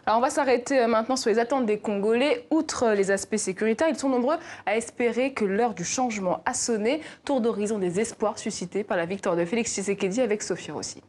Alors on va s'arrêter maintenant sur les attentes des Congolais. Outre les aspects sécuritaires, ils sont nombreux à espérer que l'heure du changement a sonné. Tour d'horizon des espoirs suscités par la victoire de Félix Tshisekedi avec Sophie Rossi.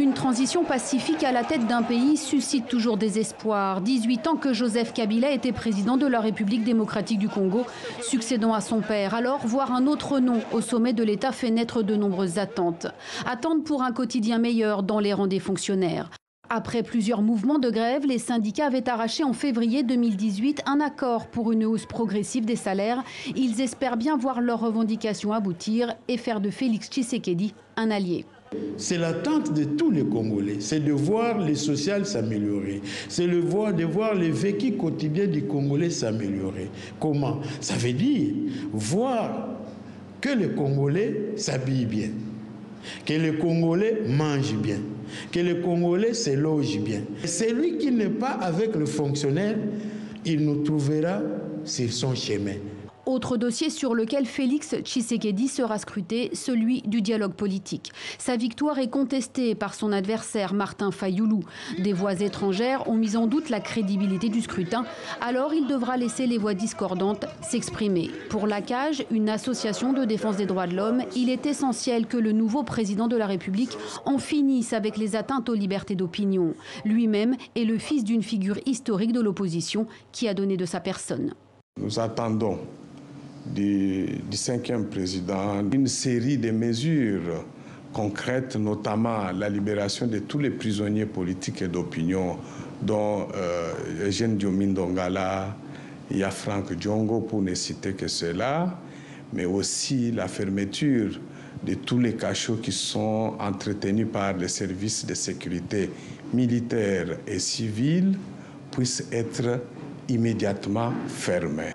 Une transition pacifique à la tête d'un pays suscite toujours des espoirs. 18 ans que Joseph Kabila était président de la République démocratique du Congo, succédant à son père. Alors, voir un autre nom au sommet de l'État fait naître de nombreuses attentes. Attentes pour un quotidien meilleur dans les rangs des fonctionnaires. Après plusieurs mouvements de grève, les syndicats avaient arraché en février 2018 un accord pour une hausse progressive des salaires. Ils espèrent bien voir leurs revendications aboutir et faire de Félix Tshisekedi un allié. C'est l'attente de tous les Congolais, c'est de voir les sociales s'améliorer, c'est de voir les vécus quotidiens du Congolais s'améliorer. Comment? Ça veut dire voir que les Congolais s'habillent bien, que les Congolais mangent bien, que les Congolais se logent bien. Celui qui n'est pas avec le fonctionnaire, il nous trouvera sur son chemin. Autre dossier sur lequel Félix Tshisekedi sera scruté, celui du dialogue politique. Sa victoire est contestée par son adversaire Martin Fayoulou. Des voix étrangères ont mis en doute la crédibilité du scrutin. Alors il devra laisser les voix discordantes s'exprimer. Pour la CAJ, une association de défense des droits de l'homme, il est essentiel que le nouveau président de la République en finisse avec les atteintes aux libertés d'opinion. Lui-même est le fils d'une figure historique de l'opposition qui a donné de sa personne. Nous attendons du 5e président une série de mesures concrètes, notamment la libération de tous les prisonniers politiques et d'opinion, dont Eugène Diomin Dongala, il y a Franck Diongo pour ne citer que cela, mais aussi la fermeture de tous les cachots qui sont entretenus par les services de sécurité militaires et civils puissent être immédiatement fermés.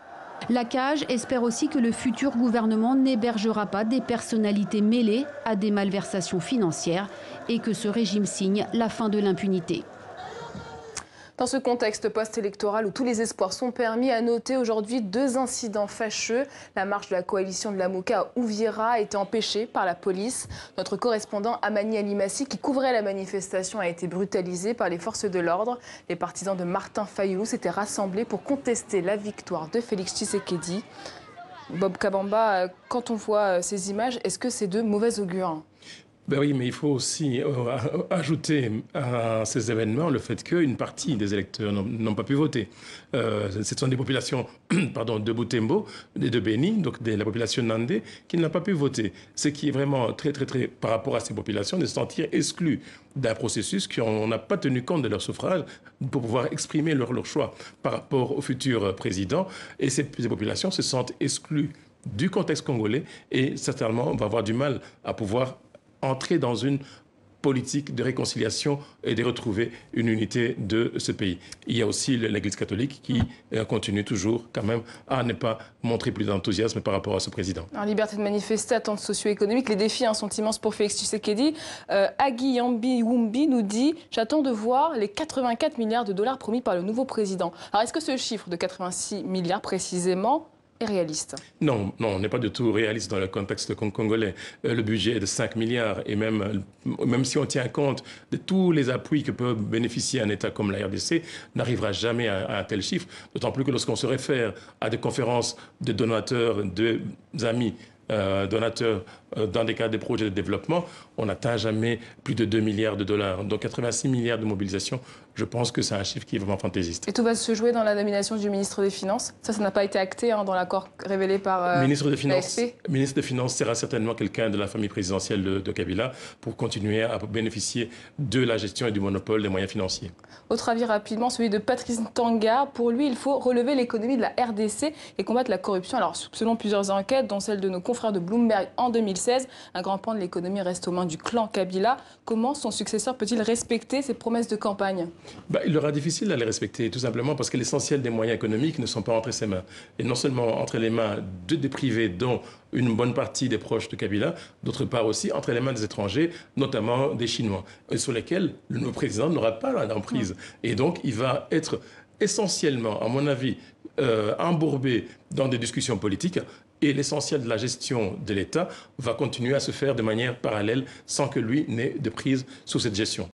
La CAJ espère aussi que le futur gouvernement n'hébergera pas des personnalités mêlées à des malversations financières et que ce régime signe la fin de l'impunité. Dans ce contexte post-électoral où tous les espoirs sont permis, à noter aujourd'hui 2 incidents fâcheux. La marche de la coalition de la Mouka à Uvira a été empêchée par la police. Notre correspondant Amani Alimassi, qui couvrait la manifestation, a été brutalisé par les forces de l'ordre. Les partisans de Martin Fayoulou s'étaient rassemblés pour contester la victoire de Félix Tshisekedi. Bob Kabamba, quand on voit ces images, est-ce que c'est de mauvais augure ? Ben oui, mais il faut aussi ajouter à ces événements le fait qu'une partie des électeurs n'ont pas pu voter. Ce sont des populations de Butembo, de Beni, donc de la population nandé, qui n'a pas pu voter. Ce qui est vraiment très, par rapport à ces populations, de se sentir exclus d'un processus qu'on n'a pas tenu compte de leur suffrage pour pouvoir exprimer leur choix par rapport au futur président. Et ces populations se sentent exclues du contexte congolais et certainement on va avoir du mal à pouvoir entrer dans une politique de réconciliation et de retrouver une unité de ce pays. Il y a aussi l'Église catholique qui continue toujours quand même à ne pas montrer plus d'enthousiasme par rapport à ce président. En liberté de manifester, attentes socio-économiques, les défis sont immenses pour Félix Tshisekedi. Agui Yambi Wumbi nous dit « J'attends de voir les 84 milliards de dollars promis par le nouveau président ». Alors est-ce que ce chiffre de 86 milliards précisément est réaliste? Non, on n'est pas du tout réaliste dans le contexte congolais. Le budget est de 5 milliards et même si on tient compte de tous les appuis que peut bénéficier un État comme la RDC, n'arrivera jamais à un tel chiffre. D'autant plus que lorsqu'on se réfère à des conférences de donateurs, d'amis, donateurs dans des cas de projets de développement, on n'atteint jamais plus de 2 milliards de dollars. Donc 86 milliards de mobilisation, je pense que c'est un chiffre qui est vraiment fantaisiste. Et tout va se jouer dans la nomination du ministre des Finances? Ça n'a pas été acté dans l'accord révélé par ministre des Finances sera certainement quelqu'un de la famille présidentielle de Kabila pour continuer à bénéficier de la gestion et du monopole des moyens financiers. Autre avis rapidement, celui de Patrice Tanga. Pour lui, il faut relever l'économie de la RDC et combattre la corruption. Alors, selon plusieurs enquêtes, dont celle de nos confrères de Bloomberg en 2016, un grand pan de l'économie reste aux mains du clan Kabila. Comment son successeur peut-il respecter ses promesses de campagne? Il aura difficile à les respecter, tout simplement parce que l'essentiel des moyens économiques ne sont pas entre ses mains. Et non seulement entre les mains des privés, dont une bonne partie des proches de Kabila, d'autre part aussi entre les mains des étrangers, notamment des Chinois, sur lesquels le nouveau président n'aura pas d'emprise. Et donc, il va être essentiellement, à mon avis, embourbé dans des discussions politiques. Et l'essentiel de la gestion de l'État va continuer à se faire de manière parallèle sans que lui n'ait de prise sur cette gestion.